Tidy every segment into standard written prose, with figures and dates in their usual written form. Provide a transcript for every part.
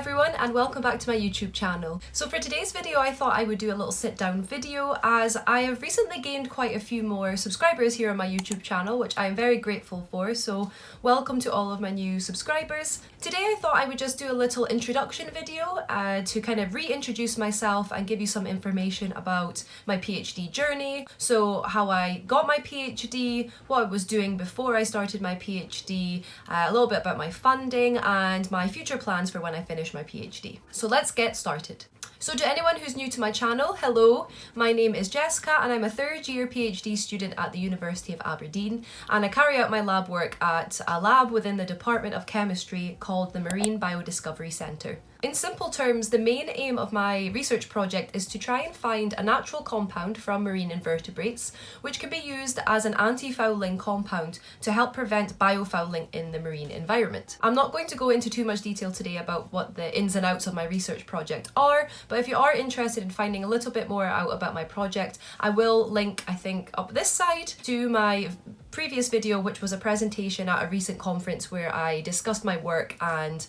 everyone, and welcome back to my YouTube channel. So for today's video I thought I would do a little sit down video, as I have recently gained quite a few more subscribers here on my YouTube channel, which I am very grateful for, so welcome to all of my new subscribers. Today I thought I would just do a little introduction video to kind of reintroduce myself and give you some information about my PhD journey. So how I got my PhD, what I was doing before I started my PhD, a little bit about my funding and my future plans for when I finish my PhD. So let's get started. So to anyone who's new to my channel, hello, my name is Jessica and I'm a third year PhD student at the University of Aberdeen, and I carry out my lab work at a lab within the Department of Chemistry called the Marine Biodiscovery Centre. In simple terms, the main aim of my research project is to try and find a natural compound from marine invertebrates which can be used as an anti-fouling compound to help prevent biofouling in the marine environment. I'm not going to go into too much detail today about what the ins and outs of my research project are, but if you are interested in finding a little bit more out about my project, I will link, I think, up this side to my previous video, which was a presentation at a recent conference where I discussed my work and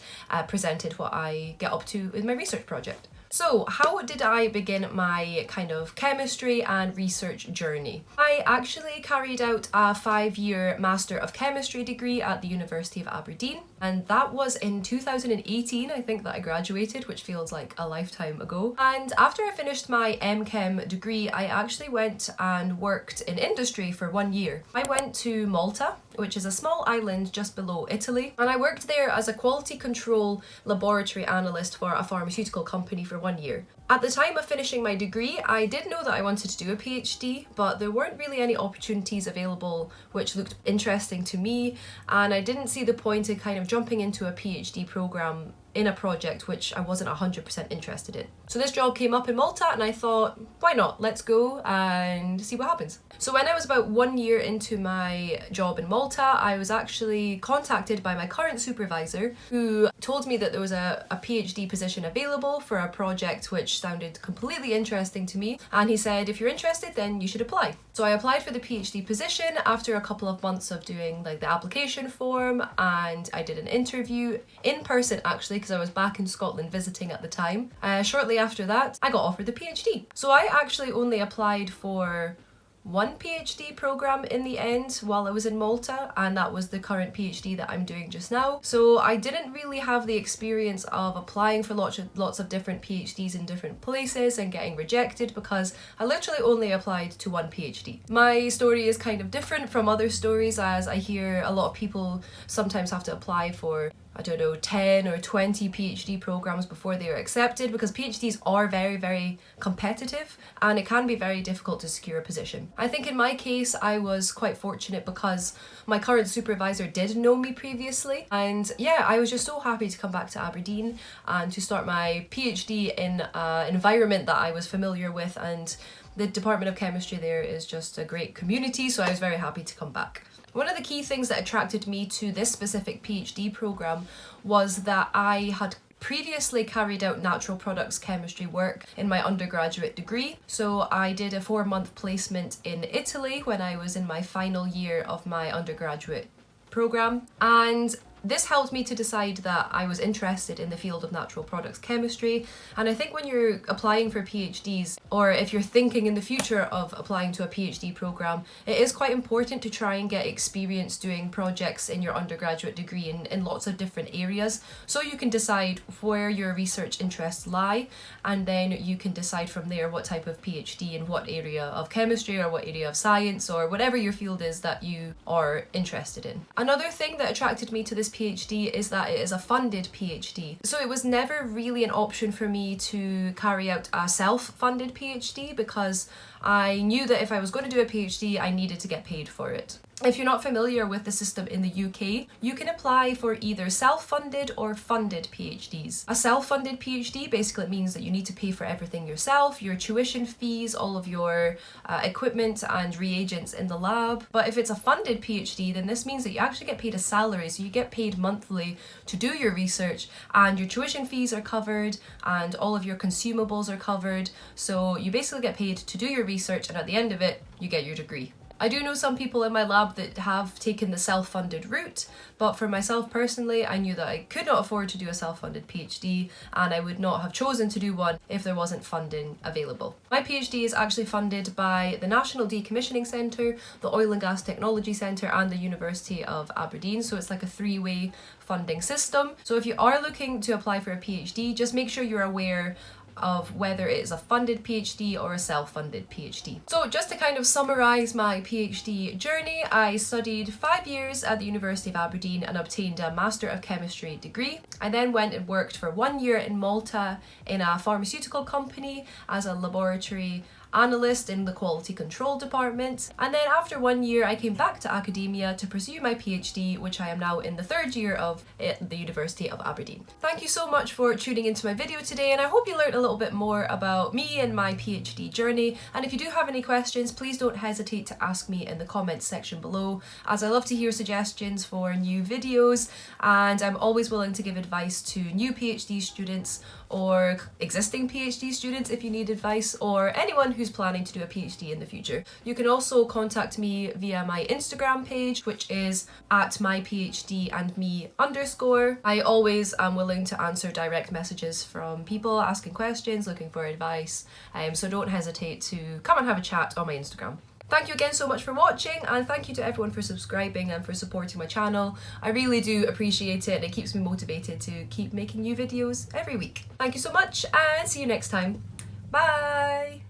presented what I get up to in my research project. So how did I begin my kind of chemistry and research journey? I actually carried out a 5-year Master of Chemistry degree at the University of Aberdeen, and that was in 2018, I think, that I graduated, which feels like a lifetime ago. And after I finished my MChem degree, I actually went and worked in industry for 1 year. I went to Malta, which is a small island just below Italy, and I worked there as a quality control laboratory analyst for a pharmaceutical company for 1 year. At the time of finishing my degree, I did know that I wanted to do a PhD, but there weren't really any opportunities available which looked interesting to me, and I didn't see the point in kind of jumping into a PhD program in a project which I wasn't 100% interested in. So this job came up in Malta and I thought, why not? Let's go and see what happens. So when I was about 1 year into my job in Malta, I was actually contacted by my current supervisor, who told me that there was a PhD position available for a project which sounded completely interesting to me, and he said, if you're interested, then you should apply. So I applied for the PhD position after a couple of months of doing like the application form, and I did an interview in person actually, because I was back in Scotland visiting at the time. Shortly after that, I got offered the PhD. So I actually only applied for one PhD program in the end while I was in Malta, and that was the current PhD that I'm doing just now. So I didn't really have the experience of applying for lots of different PhDs in different places and getting rejected, because I literally only applied to one PhD. My story is kind of different from other stories, as I hear a lot of people sometimes have to apply for, I don't know, 10 or 20 PhD programs before they are accepted, because PhDs are very, very competitive and it can be very difficult to secure a position. I think in my case I was quite fortunate because my current supervisor did know me previously, and yeah, I was just so happy to come back to Aberdeen and to start my PhD in an environment that I was familiar with, and the Department of Chemistry there is just a great community, so I was very happy to come back. One of the key things that attracted me to this specific PhD program was that I had previously carried out natural products chemistry work in my undergraduate degree. So I did a 4-month placement in Italy when I was in my final year of my undergraduate program, and this helped me to decide that I was interested in the field of natural products chemistry. And I think when you're applying for PhDs, or if you're thinking in the future of applying to a PhD program, it is quite important to try and get experience doing projects in your undergraduate degree in lots of different areas, so you can decide where your research interests lie, and then you can decide from there what type of PhD in what area of chemistry or what area of science or whatever your field is that you are interested in. Another thing that attracted me to this PhD is that it is a funded PhD. So it was never really an option for me to carry out a self-funded PhD, because I knew that if I was going to do a PhD, I needed to get paid for it. If you're not familiar with the system in the UK, you can apply for either self-funded or funded PhDs. A self-funded PhD basically means that you need to pay for everything yourself, your tuition fees, all of your equipment and reagents in the lab. But if it's a funded PhD, then this means that you actually get paid a salary, so you get paid monthly to do your research, and your tuition fees are covered and all of your consumables are covered. So you basically get paid to do your research, and at the end of it, you get your degree. I do know some people in my lab that have taken the self-funded route, but for myself personally, I knew that I could not afford to do a self-funded PhD, and I would not have chosen to do one if there wasn't funding available. My PhD is actually funded by the National Decommissioning Centre, the Oil and Gas Technology Centre, and the University of Aberdeen, so it's like a three-way funding system. So if you are looking to apply for a PhD, just make sure you're aware of whether it is a funded PhD or a self-funded PhD. So just to kind of summarise my PhD journey, I studied 5 years at the University of Aberdeen and obtained a Master of Chemistry degree. I then went and worked for 1 year in Malta in a pharmaceutical company as a laboratory analyst in the quality control department, and then after 1 year I came back to academia to pursue my PhD, which I am now in the 3rd year of at the University of Aberdeen. Thank you so much for tuning into my video today, and I hope you learned a little bit more about me and my PhD journey, and if you do have any questions, please don't hesitate to ask me in the comments section below, as I love to hear suggestions for new videos, and I'm always willing to give advice to new PhD students or existing PhD students if you need advice, or anyone who's planning to do a PhD in the future. You can also contact me via my Instagram page, which is @myphdandme_. I always am willing to answer direct messages from people asking questions, looking for advice, so don't hesitate to come and have a chat on my Instagram. Thank you again so much for watching, and thank you to everyone for subscribing and for supporting my channel. I really do appreciate it, and it keeps me motivated to keep making new videos every week. Thank you so much, and see you next time. Bye!